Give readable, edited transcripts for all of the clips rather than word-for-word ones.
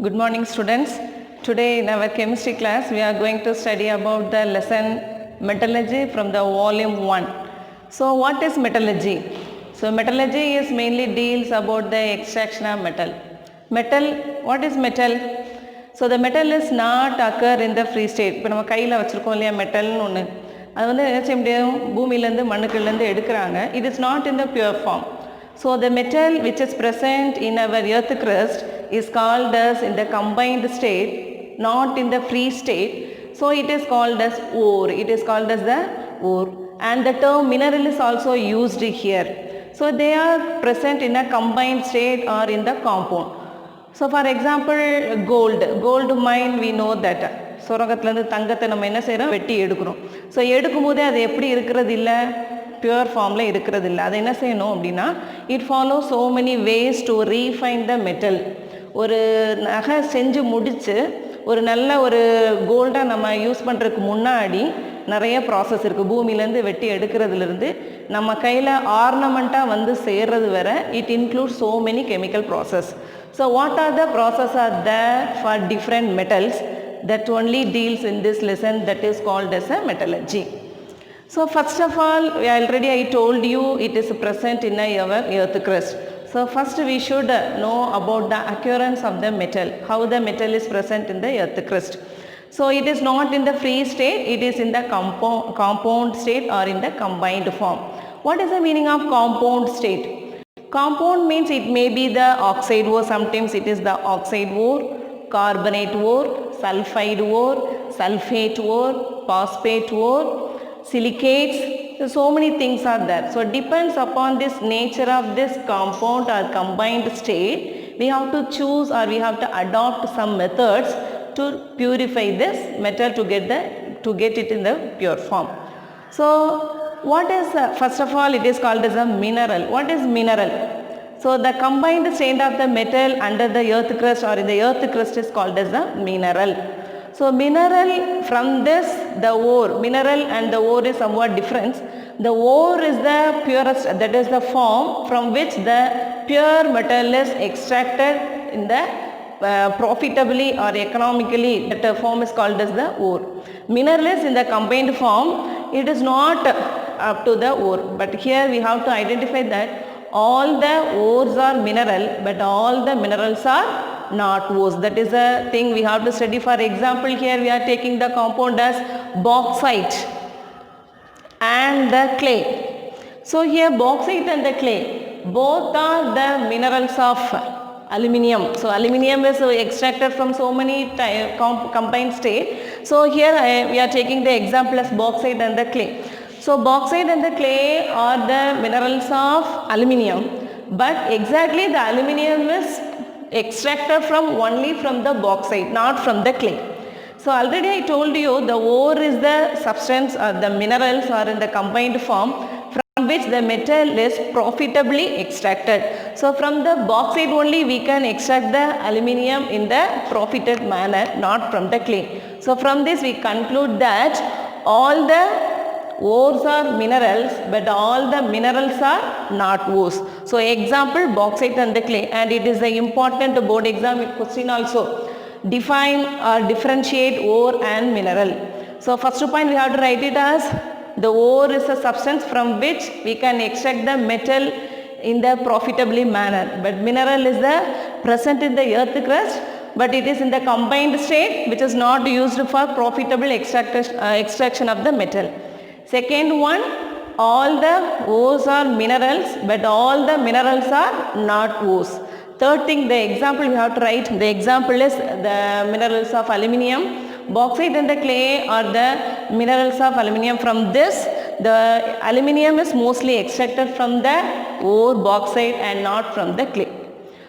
Good morning, students. Today in our chemistry class we are going to study about the lesson metallurgy from the volume 1. So what is metallurgy? So metallurgy is mainly deals about the extraction of metal. Metal, what is metal? So the metal is not occur in the free state. இப்போ நம்ம கையில் வச்சுருக்கோம் இல்லையா மெட்டல்னு ஒன்று, அது வந்து என்ன செய்ய முடியும், பூமியிலேருந்து மண்ணுக்குள்ளேருந்து எடுக்கிறாங்க. It is not in the pure form. So the metal which is present in our earth crust is called as in the combined state, not in the free state. So it is called as ore. It is called as the ore. And the term mineral is also used here. So they are present in a combined state or in the compound. So for example, gold mine we know that. சுரங்கத்துலேருந்து தங்கத்தை நம்ம என்ன செய்கிறோம், வெட்டி எடுக்கிறோம். So எடுக்கும் போதே அது எப்படி இருக்கிறது இல்லை, பியூர் ஃபார்மில் இருக்கிறது இல்லை. அதை என்ன செய்யணும் அப்படின்னா, it follow so many ways to refine the metal. ஒரு நகை செஞ்சு முடித்து ஒரு நல்ல ஒரு கோல்டாக நம்ம யூஸ் பண்ணுறதுக்கு முன்னாடி நிறைய ப்ராசஸ் இருக்குது. பூமியிலேருந்து வெட்டி எடுக்கிறதுலேருந்து நம்ம கையில் ஆர்னமெண்ட்டாக வந்து சேர்றது வரை it include so many chemical process. So what are the process are there for different metals that only deals in this lesson, that is called as a metallurgy. So first of all, I told you it is present in our earth crust. So first we should know about the occurrence of the metal, how the metal is present in the earth crust. So it is not in the free state, it is in the compound state or in the combined form. What is the meaning of compound state? Compound means it may be the oxide ore, sometimes it is the oxide ore, carbonate ore, sulfide ore, sulfate ore, phosphate ore, silicates. So many things are there. So it depends upon this nature of this compound or combined state. We have to choose or we have to adopt some methods to purify this metal to get it in the pure form. So what is first of all, it is called as a mineral. What is mineral? So the combined state of the metal under the earth crust or in the earth crust is called as a mineral. So mineral, from this the ore, mineral and the ore is somewhat different. The ore is the purest, that is the form from which the pure metal is extracted in the profitably or economically. That form is called as the ore. Mineral is in the combined form, it is not up to the ore, but here we have to identify that all the ores are mineral, but all the minerals are not ores. That is a thing we have to study. For example, here we are taking the compound as bauxite and the clay. So here bauxite and the clay, both are the minerals of aluminium. So aluminium is extracted from so many combined state. So here we are taking the example as bauxite and the clay. So bauxite and the clay are the minerals of aluminium, but exactly the aluminium is extracted only from the bauxite, not from the clay. So already I told you the ore is the substance or the minerals are in the combined form from which the metal is profitably extracted. So from the bauxite only we can extract the aluminium in the profited manner, not from the clay. So from this we conclude that all the ores are minerals, but all the minerals are not ores. So example, bauxite and the clay, and it is the important board exam question also. Define or differentiate ore and mineral. So first point we have to write it as the ore is a substance from which we can extract the metal in the profitably manner, but mineral is the present in the earth crust, but it is in the combined state which is not used for profitable extraction of the metal. Second one, all the ores are minerals, but all the minerals are not ores. Third thing, the example we have to write, the example is the minerals of aluminium. Bauxite and the clay are the minerals of aluminium. From this, the aluminium is mostly extracted from the ore, bauxite, and not from the clay.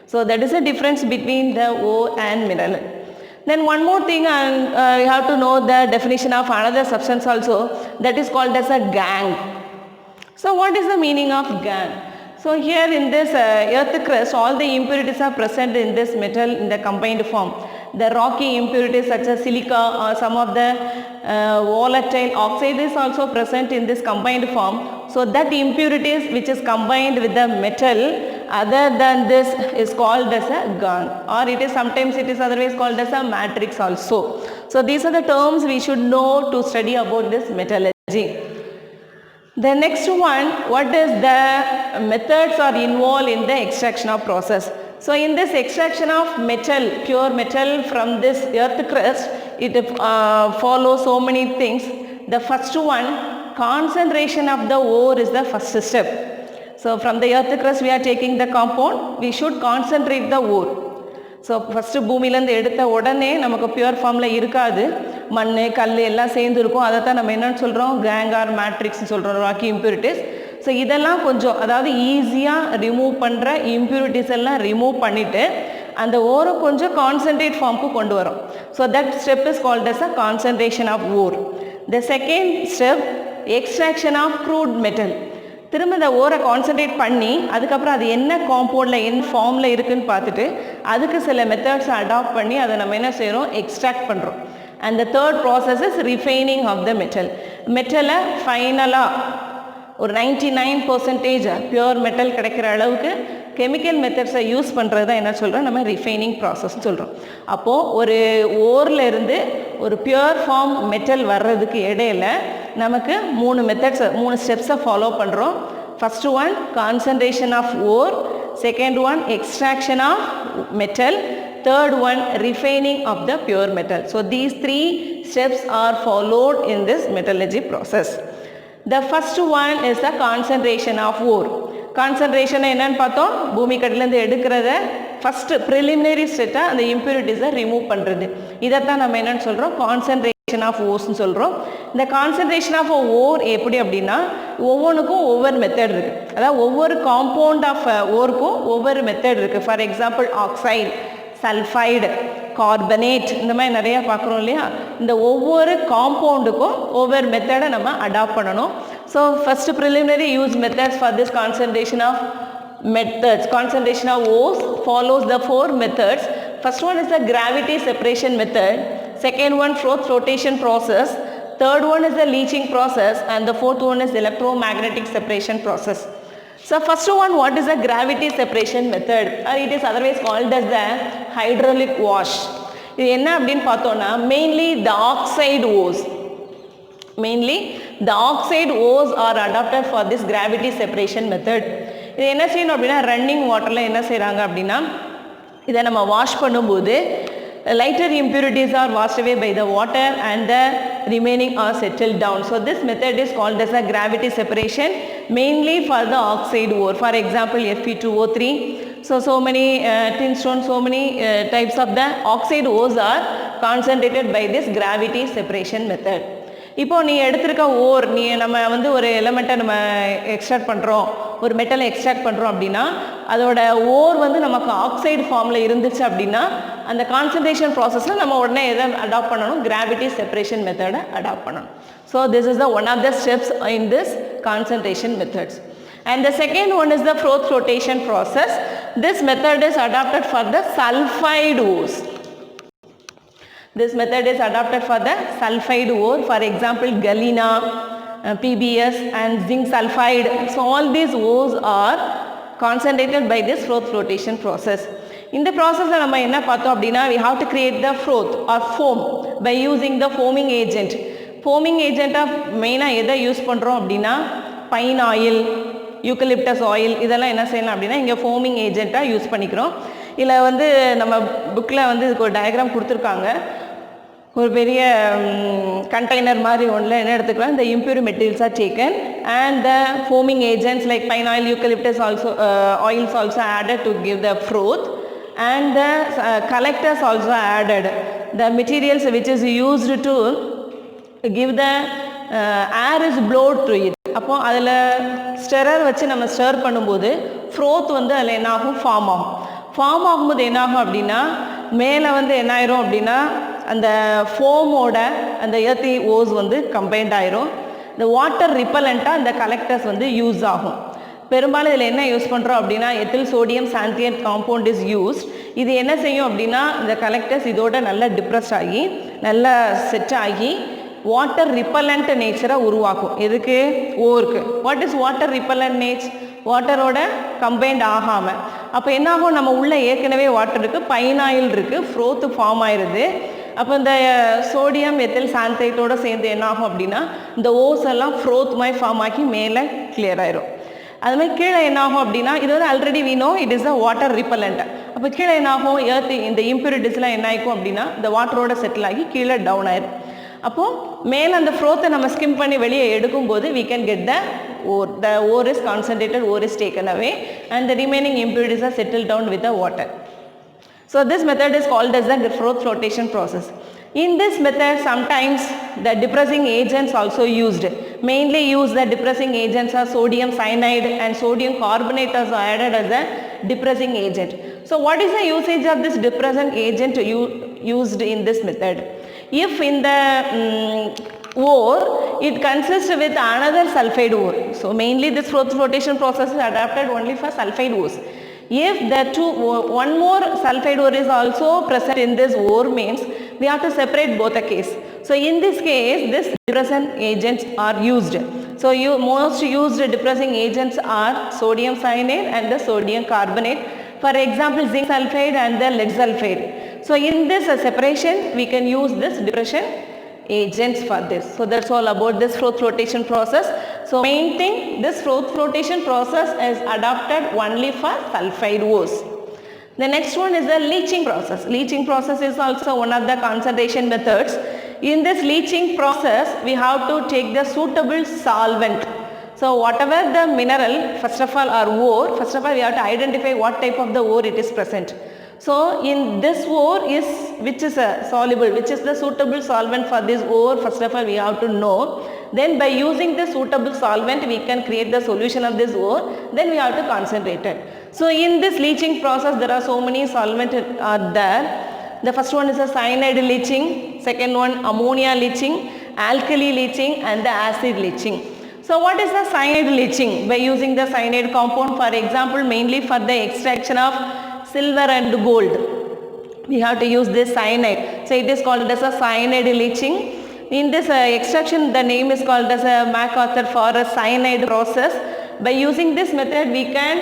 So that is the difference between the ore and mineral. Then one more thing, you have to know the definition of another substance also, that is called as a gangue. So what is the meaning of gangue? So here in this earth crust, all the impurities are present in this metal in the combined form. The rocky impurities such as silica or some of the volatile oxide is also present in this combined form. So that impurities which is combined with the metal other than this is called as a gang, or it is sometimes it is otherwise called as a matrix also. So these are the terms we should know to study about this metallurgy. The next one, what is the methods are involved in the extraction of process. So in this extraction of metal, pure metal from this earth crust, it follows so many things. The first one, concentration of the ore is the first step. So from the earth crust we are taking the compound, we should concentrate the ore. So first பூமியிலேருந்து எடுத்த உடனே நமக்கு pure ஃபார்மில் இருக்காது, மண் கல் எல்லாம் சேர்ந்து இருக்கும். அதை தான் நம்ம என்னென்னு சொல்கிறோம், கேங் ஆர் மேட்ரிக்ஸ்னு சொல்கிறோம், ராக்கி இம்ப்யூரிட்டிஸ். ஸோ இதெல்லாம் கொஞ்சம் அதாவது ஈஸியாக ரிமூவ் பண்ணுற இம்ப்யூரிட்டிஸ் எல்லாம் ரிமூவ் பண்ணிவிட்டு அந்த ஓரை கொஞ்சம் கான்சன்ட்ரேட் ஃபார்முக்கு கொண்டு வரும். So that step is called as a concentration of ore. The second step, extraction of crude metal. திரும்ப இந்த ஓரை கான்சன்ட்ரேட் பண்ணி அதுக்கப்புறம் அது என்ன காம்பவுண்டில் என்ன ஃபார்மில் இருக்குதுன்னு பார்த்துட்டு அதுக்கு சில மெத்தட்ஸை அடாப்ட் பண்ணி அதை நம்ம என்ன செய்கிறோம், எக்ஸ்ட்ராக்ட் பண்ணுறோம். And the third process is refining of the metal. மெட்டலை ஃபைனலாக ஒரு 99% பியூர் மெட்டல் கிடைக்கிற அளவுக்கு கெமிக்கல் மெத்தட்ஸை யூஸ் பண்ணுறது தான் என்ன சொல்கிறோம், நம்ம ரிஃபைனிங் ப்ராசஸ்ன்னு சொல்கிறோம். அப்போது ஒரு ஓரில் இருந்து ஒரு பியூர் ஃபார்ம் மெட்டல் வர்றதுக்கு இடையில நமக்கு 3 மெத்தட்ஸ் 3 ஸ்டெப்ஸை ஃபாலோ பண்ணுறோம். First one, concentration of ore. Second one, extraction of metal. third one, refining of the pure metal. So these 3 steps are followed in this metallurgy process. The first one is the concentration of ore. Concentration என்னன்னு பார்த்தோம், பூமி கட்டிலேருந்து எடுக்கிறத first preliminary ஸ்டெட்டாக அந்த இம்ப்யூரிட்டிஸை remove பண்ணுறது. இதைத்தான் நம்ம என்னென்னு சொல்கிறோம், கான்சன்ட்ரேஷன் ஆஃப் ஓர்ஸ்ன்னு சொல்கிறோம். இந்த கான்சன்ட்ரேஷன் ஆஃப் ஓர் எப்படி அப்படின்னா ஒவ்வொன்றுக்கும் ஒவ்வொரு மெத்தட் இருக்குது. அதாவது ஒவ்வொரு காம்பவுண்ட் ஆஃப் ஓருக்கும் ஒவ்வொரு மெத்தட் இருக்குது. For example oxide, sulphide, carbonate, இந்த மாதிரி நிறையா பார்க்குறோம் இல்லையா. இந்த ஒவ்வொரு காம்பவுண்டுக்கும் ஒவ்வொரு மெத்தடை நம்ம அடாப்ட் பண்ணணும். So first preliminary use methods for this concentration of methods. Concentration of ores follows the 4 methods. First one is the gravity separation method. Second one, flotation process. Third one is the leaching process. And the fourth one is electromagnetic separation process. So first one, what is the gravity separation method? Or it is otherwise called as the hydraulic wash. இது என்ன அப்படின்னு பார்த்தோன்னா, mainly the oxide ores. Mainly the oxide ores are adopted for this gravity separation method. இது என்ன செய்யணும் அப்படின்னா, running வாட்டரில் என்ன செய்கிறாங்க அப்படின்னா, இதை நம்ம வாஷ் பண்ணும்போது lighter impurities are washed away by the water and the remaining are settled down. So this method is called as a gravity separation, mainly for the oxide ore. For example, Fe2O3. So many tin stone, so many types of the oxide ores are concentrated by this gravity separation method. இப்போ நீ எடுத்திருக்க ஓர், நம்ம வந்து ஒரு எலமெண்ட்டை நம்ம extract பண்ணுறோம், ஒரு மெட்டலை extract பண்ணுறோம் அப்படின்னா அதோட ஓர் வந்து நமக்கு ஆக்சைடு ஃபார்மில் இருந்துச்சு அப்படின்னா அந்த கான்சன்ட்ரேஷன் ப்ராசஸில் நம்ம உடனே எதை அடாப்ட் பண்ணணும், கிராவிட்டி செப்பரேஷன் மெத்தடை அடாப்ட் பண்ணணும். So this is the one of the steps in this concentration methods. And the second one is the flotation process. This method is adapted for the sulfide ores. This method is adapted for the sulfide ore. For example, galena, PBS and zinc sulfide. So all these ores are concentrated by this flotation process. In the process நம்ம என்ன பார்த்தோம் அப்படின்னா, we have to create the froth or foam by using the foaming agent. Foaming agent மெயினாக எதை use பண்ணுறோம் அப்படின்னா, pine oil, eucalyptus oil, இதெல்லாம் என்ன செய்யலாம் அப்படின்னா இங்கே ஃபோமிங் ஏஜெண்ட்டாக யூஸ் பண்ணிக்கிறோம். இல்லை வந்து நம்ம புக்கில் வந்து இதுக்கு ஒரு டயக்ராம் கொடுத்துருக்காங்க. ஒரு பெரிய கண்டெய்னர் மாதிரி ஒன்றில் என்ன எடுத்துக்கலாம், இந்த impure materials are taken and the foaming agents like pine oil, eucalyptus also oils also added to give the froth, and the collectors also added. The materials which is used to give the air is blowed to it. அப்போ அதில் ஸ்டெரர் வச்சு நம்ம ஸ்டர் பண்ணும்போது froth வந்து அதில் என்ன ஆகும், ஃபார்ம் ஆகும். ஃபார்ம் ஆகும்போது என்னாகும் அப்படின்னா மேலே வந்து என்ன ஆயிரும் அப்படின்னா அந்த ஃபோமோட அந்த எர்த்தி ஓஸ் வந்து கம்பைன்ட் ஆயிரும். இந்த வாட்டர் ரிப்பலண்ட்டாக அந்த கலெக்டர்ஸ் வந்து யூஸ் ஆகும். பெரும்பாலும் இதில் என்ன யூஸ் பண்ணுறோம் அப்படின்னா ethyl sodium xanthate compound is used. இது என்ன செய்யும் அப்படின்னா இந்த கலெக்டர்ஸ் இதோட நல்லா டிப்ரெஸ் ஆகி நல்லா செட் ஆகி வாட்டர் ரிப்பலண்ட் நேச்சரை உருவாக்கும். எதுக்கு, ஓருக்கு. What is water repellent nature? வாட்டரோட கம்பைண்ட் ஆகாமல். அப்போ என்னாகும், நம்ம உள்ளே ஏற்கனவே வாட்டர் இருக்குது, பைனாயில் இருக்குது, ஃப்ரோத்து ஃபார்ம் ஆயிடுது. அப்போ இந்த சோடியம் எத்தில் சாந்தேட்டோடு சேர்ந்து என்னாகும் அப்படின்னா இந்த ஓஸ் எல்லாம் ஃப்ரோத் மாதிரி ஃபார்ம் ஆகி மேலே கிளியர் ஆயிரும். அதுமாதிரி கீழே என்னாகும் அப்படின்னா இது வந்து already we know it is a water repellent. அப்போ கீழே என்னாகும், எர்த் இந்த இம்ப்யூரிட்டிஸ்லாம் என்ன ஆகிக்கும் அப்படின்னா இந்த வாட்டரோட செட்டில் ஆகி கீழே டவுன் ஆயிரும். அப்போது மேலே அந்த ஃப்ரோத்தை நம்ம ஸ்கிம் பண்ணி வெளியே எடுக்கும்போது we can get the ore is concentrated, ore is taken away and the remaining impurities are settled down with the water. So this method is called as the froth flotation process. In this method sometimes the depressing agents also used. Mainly used the depressing agents are sodium cyanide and sodium carbonate are added as a depressing agent. So what is the usage of this depressing agent used in this method? If in the ore it consists with another sulfide ore, so mainly this froth flotation process is adapted only for sulfide ores. If the one more sulfide ore is also present in this ore means we have to separate both the case. So in this case this depressing agents are used. So most used depressing agents are sodium cyanide and the sodium carbonate. For example zinc sulfide and the lead sulfide. So in this separation we can use this depression agents for this. So that's all about this froth flotation process. So main thing, this froth flotation process is adapted only for sulfide ores. The next one is the leaching process. Leaching process is also one of the concentration methods. In this leaching process we have to take the suitable solvent. So whatever the mineral, first of all, or ore, first of all we have to identify what type of the ore it is present. So in this ore is which is soluble, which is the suitable solvent for this ore, first of all we have to know. Then by using the suitable solvent we can create the solution of this ore, then we have to concentrate it. So in this leaching process there are so many solvents are there. The first one is a cyanide leaching, second one ammonia leaching, alkali leaching and the acid leaching. So what is the cyanide leaching? By using the cyanide compound, for example mainly for the extraction of silver and gold we have to use this cyanide. So it is called as a cyanide leaching. In this extraction the name is called as a MacArthur Forrest cyanide process. By using this method we can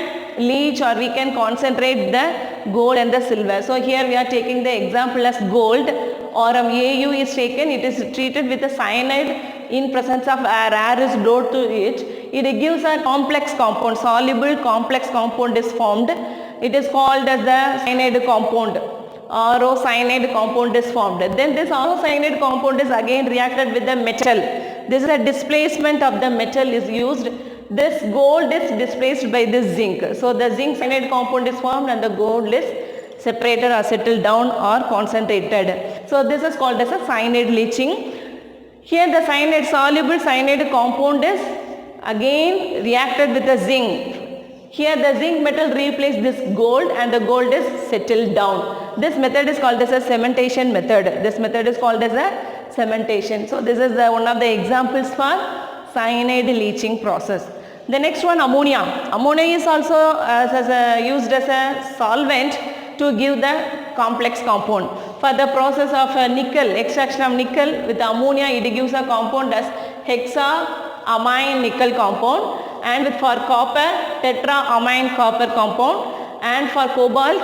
leach or we can concentrate the gold and the silver. So here we are taking the example as gold, or AU is taken, it is treated with a cyanide in presence of air. Air is brought to it. It gives a complex compound, soluble complex compound is formed. It is called as the cyanide compound. RO cyanide compound is formed. Then this RO cyanide compound is again reacted with the metal. This is a displacement of the metal is used. This gold is displaced by this zinc. So the zinc cyanide compound is formed and the gold is separated or settled down or concentrated. So this is called as a cyanide leaching. Here the cyanide soluble cyanide compound is again reacted with the zinc. Here the zinc metal replaces this gold and the gold is settled down. This method is called as a cementation method. This method is called as a cementation. So this is one of the examples for cyanide leaching process. The next one, ammonia. Ammonia is also used as a solvent to give the complex compound. For the process of nickel, extraction of nickel with ammonia, it gives a compound as hexaamine nickel compound, and for copper, tetraamine copper compound, and for cobalt,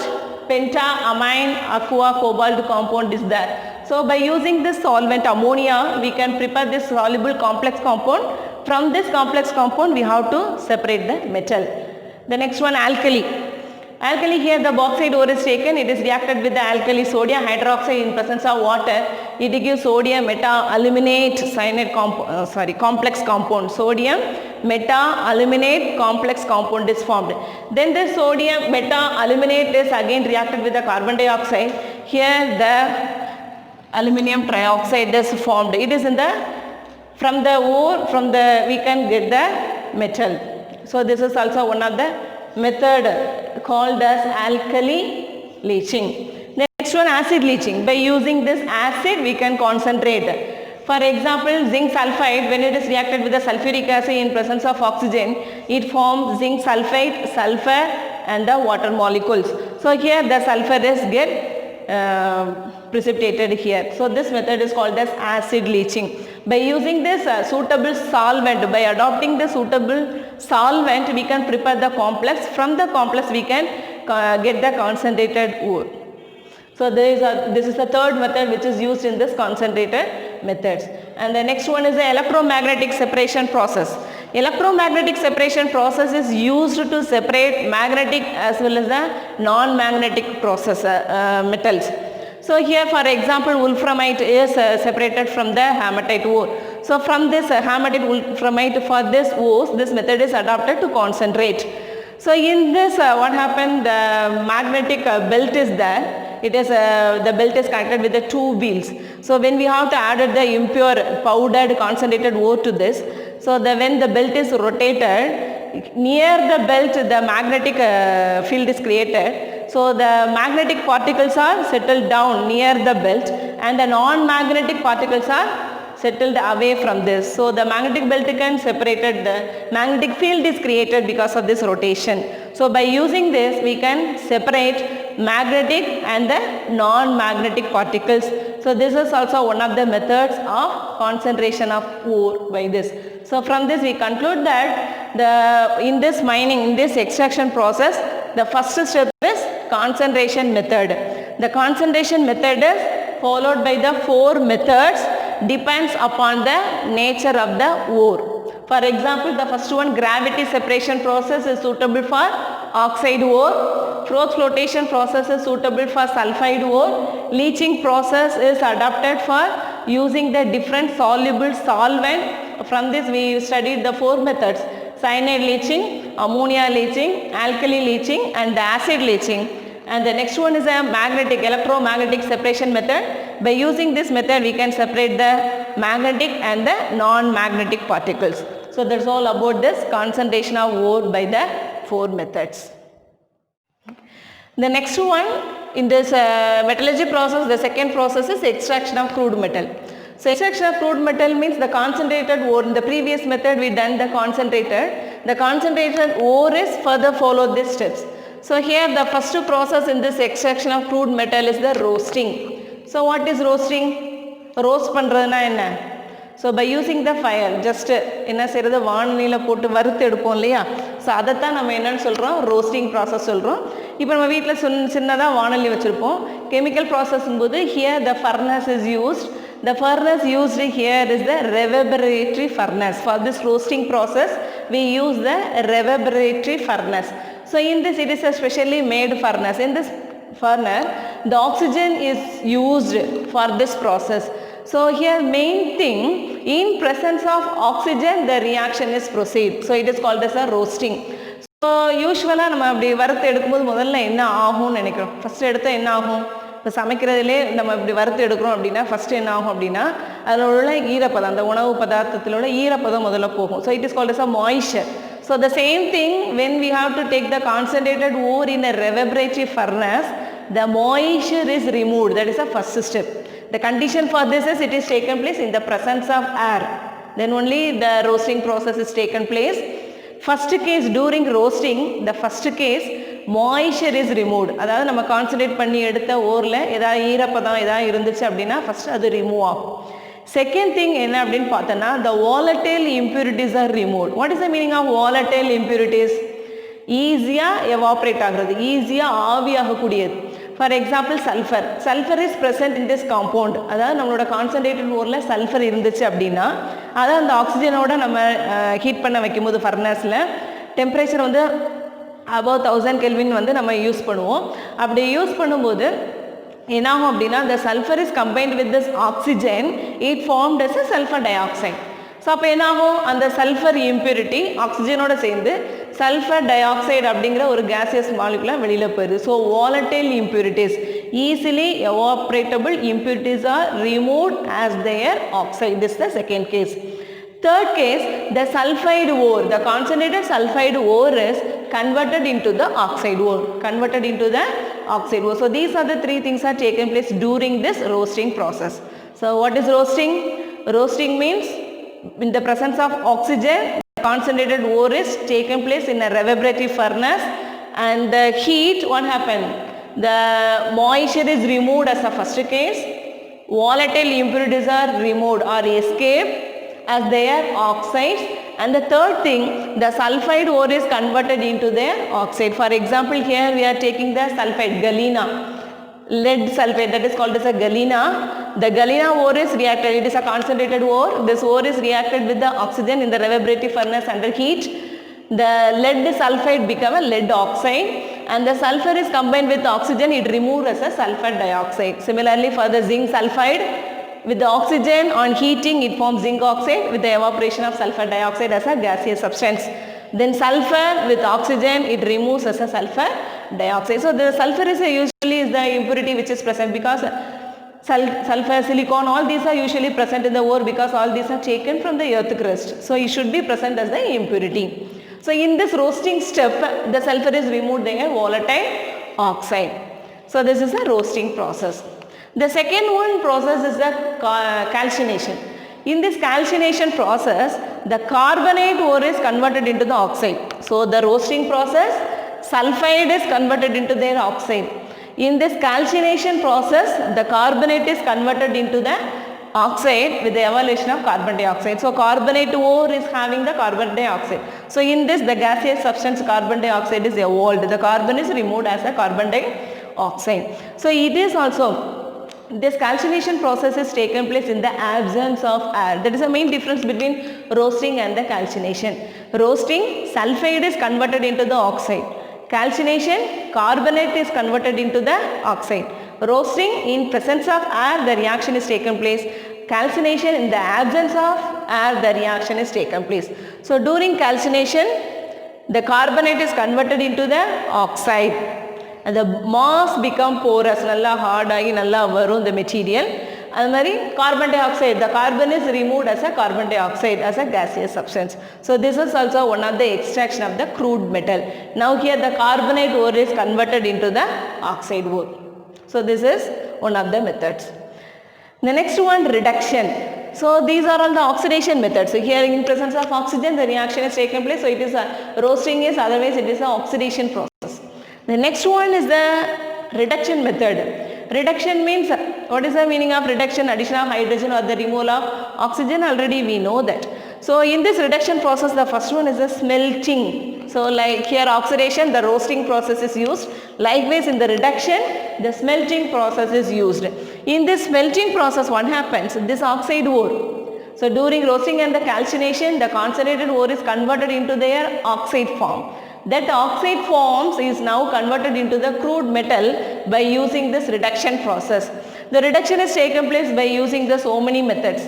pentaamine aqua cobalt compound is there. So by using this solvent ammonia, we can prepare this soluble complex compound. From this complex compound, we have to separate the metal. The next one, alkali. Alkali, here the bauxite ore is taken, it is reacted with the alkali sodium hydroxide in presence of water. It gives sodium meta-aluminate cyanide complex compound. Sodium meta-aluminate complex compound is formed. Then the sodium meta-aluminate is again reacted with the carbon dioxide. Here the aluminum trioxide is formed. It is in the from the ore, we can get the metal. So this is also one of the method called as alkali leaching. The next one, acid leaching. By using this acid we can concentrate. For example, zinc sulfide, when it is reacted with the sulfuric acid in presence of oxygen, it forms zinc sulfide, sulfur and the water molecules. So here the sulfur is get precipitated here. So this method is called as acid leaching. By using this suitable solvent, by adopting the suitable solvent, we can prepare the complex. From the complex we can get the concentrated ore. So this is the third method which is used in this concentrated methods. And the next one is the electromagnetic separation process. Electromagnetic separation process is used to separate magnetic as well as the non-magnetic process metals. So here for example wolframite is separated from the hematite ore. So from this hematite wolframite, for this ores, this method is adopted to concentrate. So in this what happened, the magnetic belt is there. It is the belt is connected with the two wheels. So when we have to add the impure powdered concentrated ore to this, so when the belt is rotated, near the belt the magnetic field is created. So the magnetic particles are settled down near the belt and the non-magnetic particles are settled away from this. So the magnetic belt can separate, the magnetic field is created because of this rotation. So by using this we can separate magnetic and the non-magnetic particles. So this is also one of the methods of concentration of ore by this. So from this we conclude that in this mining, in this extraction process, the first step is concentration method. The concentration method is followed by the four methods, depends upon the nature of the ore. For example, the first one, gravity separation process, is suitable for oxide ore. Froth flotation process is suitable for sulfide ore. Leaching process is adapted for using the different soluble solvent. From this we studied the four methods: cyanide leaching, ammonia leaching, alkali leaching and the acid leaching. And the next one is a electromagnetic separation method. By using this method we can separate the magnetic and the non-magnetic particles. So that's all about this concentration of ore by the four methods. The next one in this metallurgy process, the second process is extraction of crude metal. So extraction of crude metal means the concentrated ore. In the previous method we done the concentrated. The concentrated ore is further follow these steps. So here the first process in this extraction of crude metal is the roasting. So what is roasting? Roast பண்றதுனா என்ன? So by using the fire, just என்ன செய்யறது, வாணலியில போட்டு வறுத்து எடுப்போம் இல்லையா? So அதைத்தான் நம்ம என்னன்னு சொல்றோம், roasting process சொல்றோம். இப்போ நம்ம வீட்டில் சின்னதாக வாணலி வச்சுருப்போம். Chemical process போது here the furnace is used. The furnace used here is the reverberatory furnace. For this roasting process we use the reverberatory furnace. So in this it is a specially made furnace. In this furnace the oxygen is used for this process. So here main thing, in presence of oxygen the reaction is proceed. So it is called as a roasting. So usually நம்ம அப்படி வறுத்து எடுக்கும்போது முதல்ல என்ன ஆகும்னு நினைக்கிறோம். First எடுத்தா என்ன ஆகும்? இப்போ சமைக்கிறதுலே நம்ம இப்படி வறுத்து எடுக்கிறோம் அப்படின்னா ஃபர்ஸ்ட் என்ன ஆகும் அப்படின்னா அதில் உள்ள ஈரப்பதம், அந்த உணவு பதார்த்தத்தில் உள்ள ஈரப்பதம் முதல்ல போகும். So it is called as a moisture. So the same thing when we have to take the concentrated ore in a reverberatory furnace, the moisture is removed. That is the first step. The condition for this is it is taken place in the presence of air. Then only the roasting process is taken place. First case during roasting, the first case moisture is removed. அதாவது நம்ம concentrate பண்ணி எடுத்த ஓரில் ஏதாவது ஈரப்பதம் ஏதாவது இருந்துச்சு அப்படின்னா first அது ரிமூவ் ஆகும். செகண்ட் திங் என்ன அப்படின்னு பார்த்தோன்னா the volatile impurities are removed. What is the meaning of volatile impurities? ஈஸியாக எவாப்ரேட் ஆகுறது, ஈஸியாக ஆவியாகக்கூடியது. For example sulphur. Sulphur is present in this compound. அதாவது நம்மளோட கான்சன்ட்ரேட்டட் ஓரில் சல்ஃபர் இருந்துச்சு அப்படின்னா அதாவது அந்த ஆக்சிஜனோட நம்ம ஹீட் பண்ண வைக்கும்போது ஃபர்னஸில் டெம்பரேச்சர் வந்து above 1000 Kelvin வந்து நம்ம யூஸ் பண்ணுவோம். அப்படி யூஸ் பண்ணும்போது என்னாகும் அப்படின்னா the sulfur is combined with this oxygen, it formed as a sulfur dioxide. So அப்போ என்னாகும், அந்த சல்ஃபர் இம்பியூரிட்டி ஆக்சிஜனோட சேர்ந்து சல்ஃபர் டை ஆக்சைடு அப்படிங்கிற ஒரு கேசியஸ் மாலிகுலாக வெளியில் போயிடுது. So volatile impurities, easily evaporatable impurities are removed as their oxide. This is the second case. Third case, the sulfide ore, the concentrated sulfide ore is converted into the oxide ore, converted into the oxide ore. So these are the three things are taken place during this roasting process. So what is roasting? Roasting means in the presence of oxygen, concentrated ore is taken place in a reverberatory furnace, and the heat, what happened? The moisture is removed as a first case. Volatile impurities are removed or escaped as they are oxides. And the third thing, the sulfide ore is converted into their oxide. For example, here we are taking the sulfide, galena. Lead sulfate, that is called as a galena. The galena ore is reacted, it is a concentrated ore. This ore is reacted with the oxygen in the reverberative furnace under heat. The lead sulfide become a lead oxide, and the sulfur is combined with oxygen, it removed as a sulfur dioxide. Similarly, for the zinc sulfide, with the oxygen on heating it forms zinc oxide, with the evaporation of sulfur dioxide as a gaseous substance. Then sulfur with oxygen it removes as a sulfur dioxide. So the sulfur is usually is the impurity which is present, because sulfur, silicon, all these are usually present in the ore because all these are taken from the earth crust. So it should be present as the impurity. So in this roasting step, the sulfur is removed as volatile oxide. So this is a roasting process. The second one process is the calcination. In this calcination process, the carbonate ore is converted into the oxide. So the roasting process, sulfide is converted into their oxide. In this calcination process, the carbonate is converted into the oxide with the evaluation of carbon dioxide. So carbonate ore is having the carbon dioxide. So in this, the gaseous substance carbon dioxide is evolved. The carbon is removed as a carbon dioxide. So it is also, this calcination process is taken place in the absence of air. That is the main difference between roasting and the calcination. Roasting, sulfide is converted into the oxide. Calcination, carbonate is converted into the oxide. Roasting, in presence of air, the reaction is taken place. Calcination, in the absence of air, the reaction is taken place. So during calcination, the carbonate is converted into the oxide, and the mass become porous, nalla hard agi nalla varum the material. And carbon dioxide, the carbon is removed as a carbon dioxide as a gaseous substance. So this is also one of the extraction of the crude metal. Now here the carbonate ore is converted into the oxide ore. So this is one of the methods. The next one, reduction. So these are all the oxidation methods. So here in presence of oxygen the reaction is taken place. So it is a roasting is, otherwise it is an oxidation process. The next one is the reduction method. Reduction means, what is the meaning of reduction? Addition of hydrogen or the removal of oxygen, already we know that. So in this reduction process, the first one is the smelting. So like here oxidation, the roasting process is used. Likewise in the reduction, the smelting process is used. In this smelting process, what happens? This oxide ore. So during roasting and the calcination, the concentrated ore is converted into their oxide form. That oxide forms is now converted into the crude metal by using this reduction process. The reduction is taken place by using the so many methods.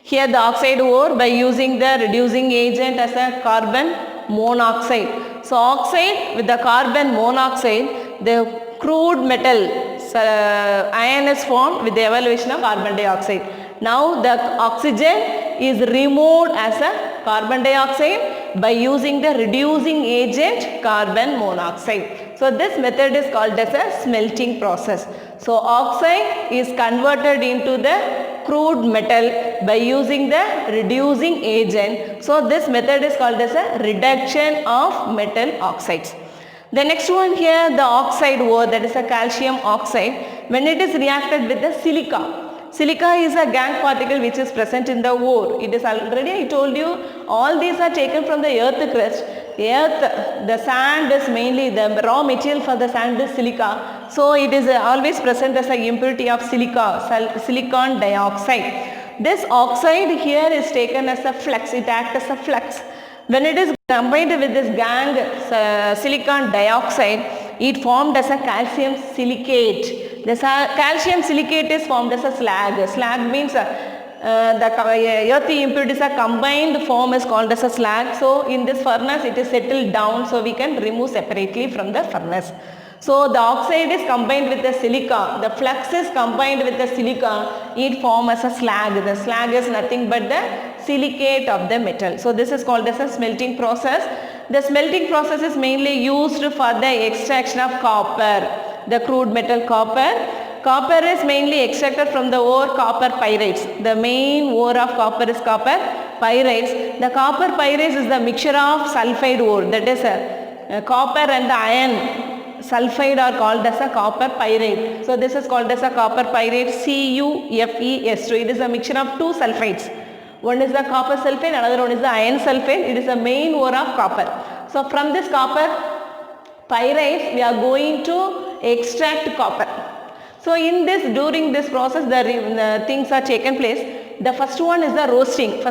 Here the oxide ore by using the reducing agent as a carbon monoxide. So oxide with the carbon monoxide, the crude metal ion is formed with the evaluation of carbon dioxide. Now the oxygen is removed as a carbon dioxide by using the reducing agent carbon monoxide. So this method is called as a smelting process. So oxide is converted into the crude metal by using the reducing agent. So this method is called as a reduction of metal oxides. The next one here, the oxide ore, that is a calcium oxide, when it is reacted with the silica. Silica is a gangue particle which is present in the ore. It is already, I told you, all these are taken from the earth crust. Earth, the sand is mainly, the raw material for the sand is silica. So it is always present as an impurity of silica, silicon dioxide. This oxide here is taken as a flux, it acts as a flux. When it is combined with this gangue silicon dioxide, it formed as a calcium silicate. This calcium silicate is formed as a slag. Slag means the earthy impurities are combined form is called as a slag. So in this furnace it is settled down, so we can remove separately from the furnace. So the oxide is combined with the silica, the flux is combined with the silica, it form as a slag. The slag is nothing but the silicate of the metal. So this is called as a smelting process. The smelting process is mainly used for the extraction of copper, the crude metal copper. Copper is mainly extracted from the ore copper pyrites. The main ore of copper is copper pyrites. The copper pyrites is the mixture of sulfide ore, that is copper and the iron sulfide are called as a copper pyrite. So this is called as a copper pyrite CuFeS2. It is a mixture of two sulfides. One is the copper sulfide, another one is the iron sulfide. It is the main ore of copper. So from this copper pyrites we are going to extract copper. So in this, during this process the things are taken place. The first one is the roasting.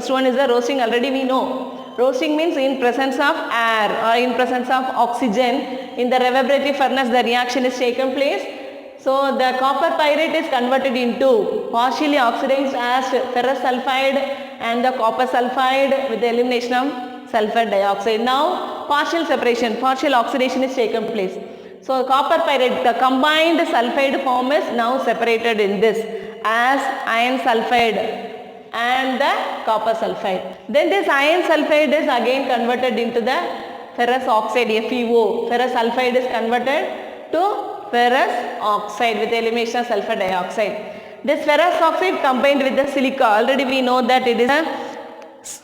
Already we know. Roasting means in presence of air or in presence of oxygen. In the reverberative furnace the reaction is taken place. So the copper pyrite is converted into partially oxidized as ferrous sulfide and the copper sulfide with the elimination of sulfur dioxide. Now partial separation, partial oxidation is taken place. So copper pyrite, the combined sulfide form is now separated in this as iron sulfide and the copper sulfide. Then this iron sulfide is again converted into the ferrous oxide FeO. Ferrous sulfide is converted to ferrous oxide with elimination of sulfur dioxide. This ferrous oxide combined with the silica, already we know that it is a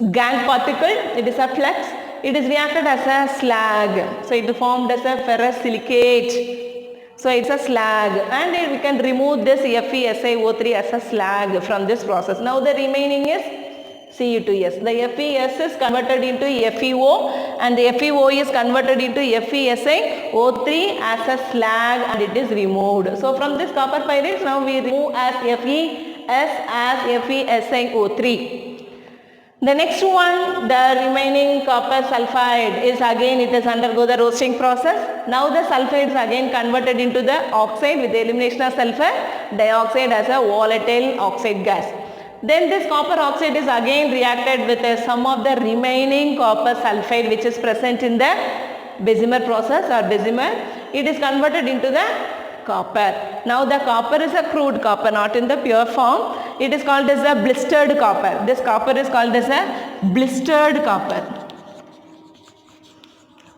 gangue particle, it is a flux, it is reacted as a slag. So it is formed as a ferrous silicate. So it's a slag and we can remove this FeSiO3 as a slag from this process. Now the remaining is Cu2S. The FeS is converted into FeO and the FeO is converted into FeSiO3 as a slag and it is removed. So from this copper pyrites now we remove as FeS as FeSiO3. The next one, the remaining copper sulfide is again it is undergo the roasting process. Now the sulfide is again converted into the oxide with the elimination of sulfur dioxide as a volatile oxide gas. Then this copper oxide is again reacted with some of the remaining copper sulfide which is present in the Bessemer process or Bessemer. It is converted into the copper. Now the copper is a crude copper, not in the pure form. It is called as a blistered copper. This copper is called as a blistered copper.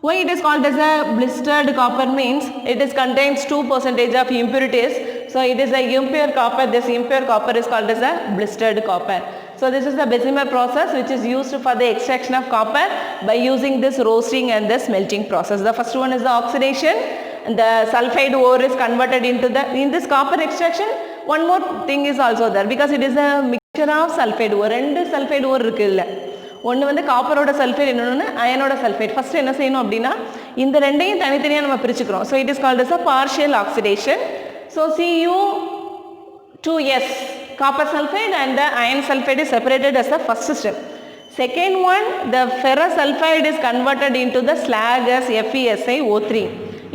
Why it is called as a blistered copper means it is contains 2% of impurities. So it is a impure copper. This impure copper is called as a blistered copper. So this is the Bessemer process which is used for the extraction of copper by using this roasting and the smelting process. The first one is the oxidation. The sulfide ore is converted into the, in this copper extraction, one more thing is also there because it is a mixture of sulfide ore. ரெண்டு sulfide ore இருக்குல்ல, ஒன்று வந்து காப்பரோட sulphide, இன்னொன்று அயனோட sulphide. First என்ன செய்யணும் அப்படின்னா இந்த ரெண்டையும் தனித்தனியாக நம்ம பிரிச்சுக்கிறோம். So it is called as a partial oxidation. So Cu2S copper sulfide and the iron sulfide is separated as the first step. Second one, the ferrous sulfide is converted into the slag as FeSiO3.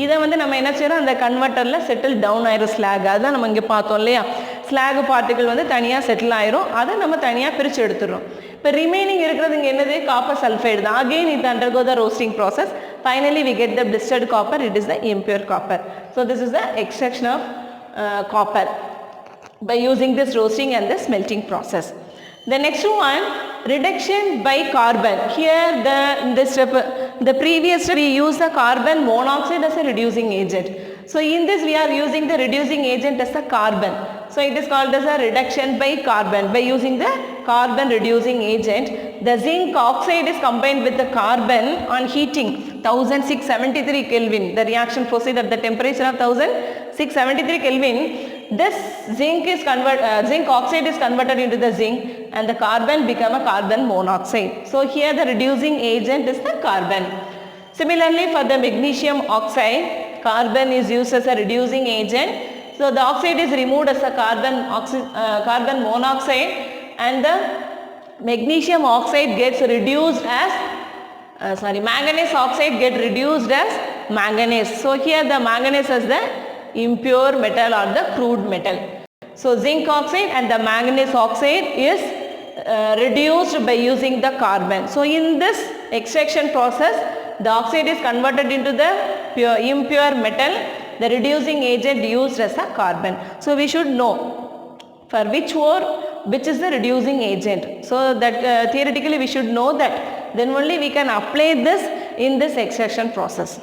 இதை வந்து நம்ம என்ன செய்யறோம், அந்த கன்வெர்ட்டரில் settle down ஆயிரும் slack. அதுதான் நம்ம இங்கே பார்த்தோம் இல்லையா, ஸ்லாக் பார்ட்டிகள் வந்து தனியாக செட்டில் ஆயிரும், அதை நம்ம தனியாக பிரித்து எடுத்துடுறோம். இப்போ ரிமைனிங் இருக்கிறது இங்கே என்னது, காப்பர் சல்ஃபைடு தான். Again it undergo the roasting process. Finally we get the blistered copper, it is the impure copper. So this is the extraction of copper by using this roasting and the smelting process. The next one, reduction by carbon. Here the previous step we use the carbon monoxide as a reducing agent. So in this we are using the reducing agent as a carbon. So it is called as a reduction by carbon. By using the carbon reducing agent, the zinc oxide is combined with the carbon on heating 1673 Kelvin. The reaction proceeds at the temperature of 1673 Kelvin. This zinc oxide is converted into the zinc and the carbon become a carbon monoxide. So here the reducing agent is the carbon. Similarly for the magnesium oxide, carbon is used as a reducing agent. So the oxide is removed as a carbon monoxide and the magnesium oxide gets reduced as manganese oxide get reduced as manganese. So here the manganese is the impure metal or the crude metal. So zinc oxide and the manganese oxide is reduced by using the carbon. So in this extraction process, the oxide is converted into the impure metal. The reducing agent used as a carbon. So we should know for which ore which is the reducing agent. So that theoretically we should know that. Then only we can apply this in this extraction process.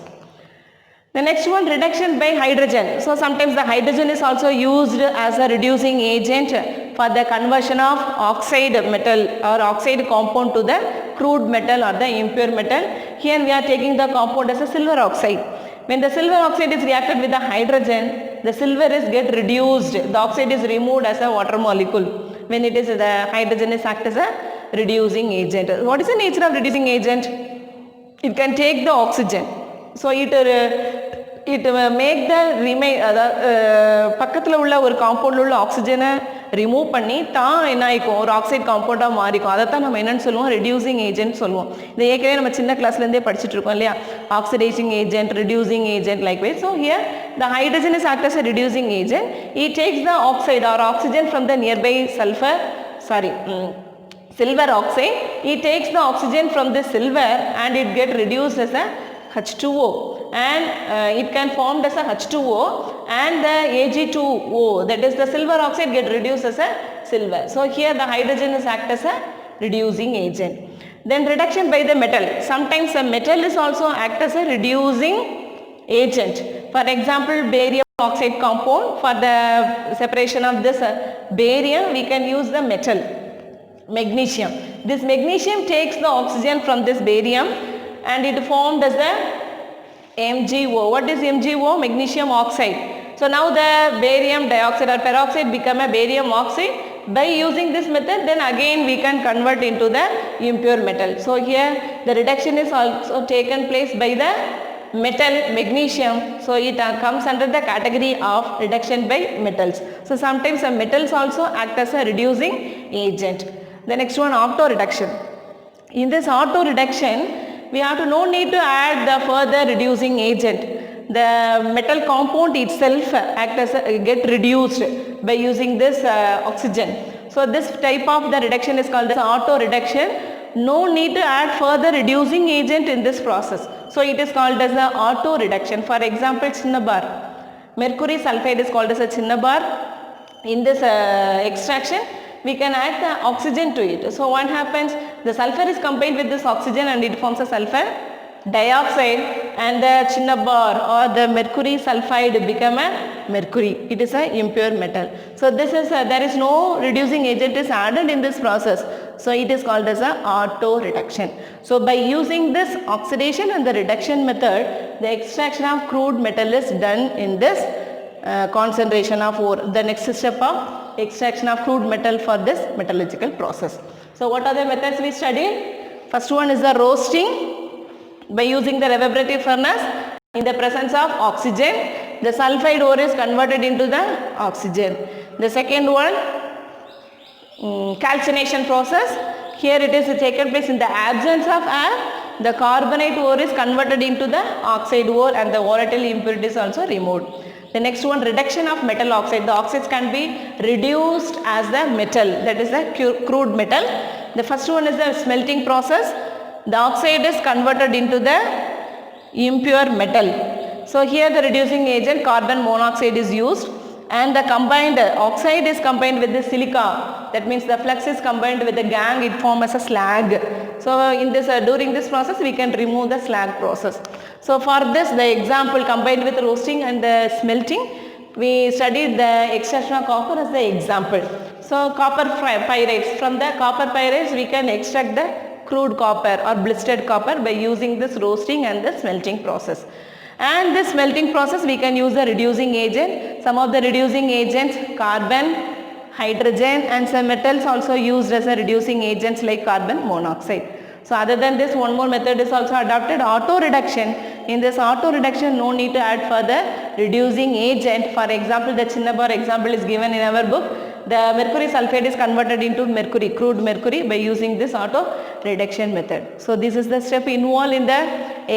The next one, reduction by hydrogen. So sometimes the hydrogen is also used as a reducing agent for the conversion of oxide metal or oxide compound to the crude metal or the impure metal. Here we are taking the compound as a silver oxide. When the silver oxide is reacted with the hydrogen, the silver is get reduced. The oxide is removed as a water molecule. When it is the hydrogen is act as a reducing agent. What is the nature of reducing agent? It can take the oxygen. So it make the remain பக்கத்தில் உள்ள ஒரு காம்பவுண்டில் உள்ள ஆக்சிஜனை remove பண்ணி தான் என்ன ஆகிக்கும் ஒரு ஆக்சைடு காம்பவுண்டாக மாறிக்கும். அதை தான் நம்ம என்னென்னு சொல்லுவோம், ரெடியூசிங் ஏஜென்ட் சொல்லுவோம். இந்த ஏற்கனவே நம்ம சின்ன கிளாஸ்லேருந்தே படிச்சுட்டு இருக்கோம் இல்லையா, oxidising agent, reducing agent likewise. So here the hydrogen is act as a reducing agent. It takes the oxide or oxygen from the nearby silver oxide. It takes the oxygen from the silver and it get reduced as a H2O, and it can formed as a H2O and the Ag2O, that is the silver oxide get reduced as a silver. So here the hydrogen is act as a reducing agent. Then reduction by the metal. Sometimes the metal is also act as a reducing agent. For example, barium oxide compound, for the separation of this barium we can use the metal magnesium. This magnesium takes the oxygen from this barium and it formed as the MgO. What is MgO? Magnesium oxide. So now the barium dioxide or peroxide become a barium oxide. By using this method, then again we can convert into the impure metal. So here the reduction is also taken place by the metal magnesium. So it comes under the category of reduction by metals. So sometimes the metals also act as a reducing agent. The next one, auto reduction. In this auto reduction, we have to no need to add the further reducing agent. The metal compound itself act as get reduced by using this oxygen. So this type of the reduction is called as auto reduction. No need to add further reducing agent in this process. So it is called as the auto reduction. For example, cinnabar. Mercury sulfide is called as a cinnabar. In this extraction, we can add the oxygen to it. So what happens? The sulfur is combined with this oxygen and it forms a sulfur dioxide, and the cinnabar or the mercury sulfide become a mercury. It is a impure metal. So this is there is no reducing agent is added in this process. So it is called as a auto reduction. So by using this oxidation and the reduction method, the extraction of crude metal is done in this concentration of ore. The next step of extraction of crude metal for this metallurgical process. So what are the methods we studied? First one is the roasting by using the reverberative furnace. In the presence of oxygen, the sulfide ore is converted into the oxygen. The second one, calcination process. Here it is taken place in the absence of air. The carbonate ore is converted into the oxide ore and the volatile impurities also removed. The next one, reduction of metal oxide. The oxides can be reduced as the metal, that is the crude metal. The first one is the smelting process. The oxide is converted into the impure metal. So here the reducing agent carbon monoxide is used, and the combined oxide is combined with the silica. That means the flux is combined with the gangue, it forms as a slag. So in this during this process we can remove the slag process. So for this, the example combined with roasting and the smelting, we studied the extraction of copper as the example. So copper pyrites, from the copper pyrites we can extract the crude copper or blistered copper by using this roasting and the smelting process. And this smelting process we can use the reducing agent. Some of the reducing agents, carbon, hydrogen, and some metals also used as a reducing agents like carbon monoxide. So other than this, one more method is also adopted, auto reduction. In this auto reduction, no need to add further reducing agent. For example, the cinnabar example is given in our book. The mercury sulfate is converted into mercury, crude mercury, by using this auto reduction method. So this is the step involved in the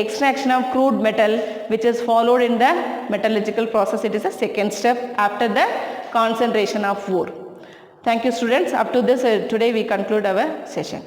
extraction of crude metal, which is followed in the metallurgical process. It is a second step after the concentration of ore. Thank you students. Up to this, today we conclude our session.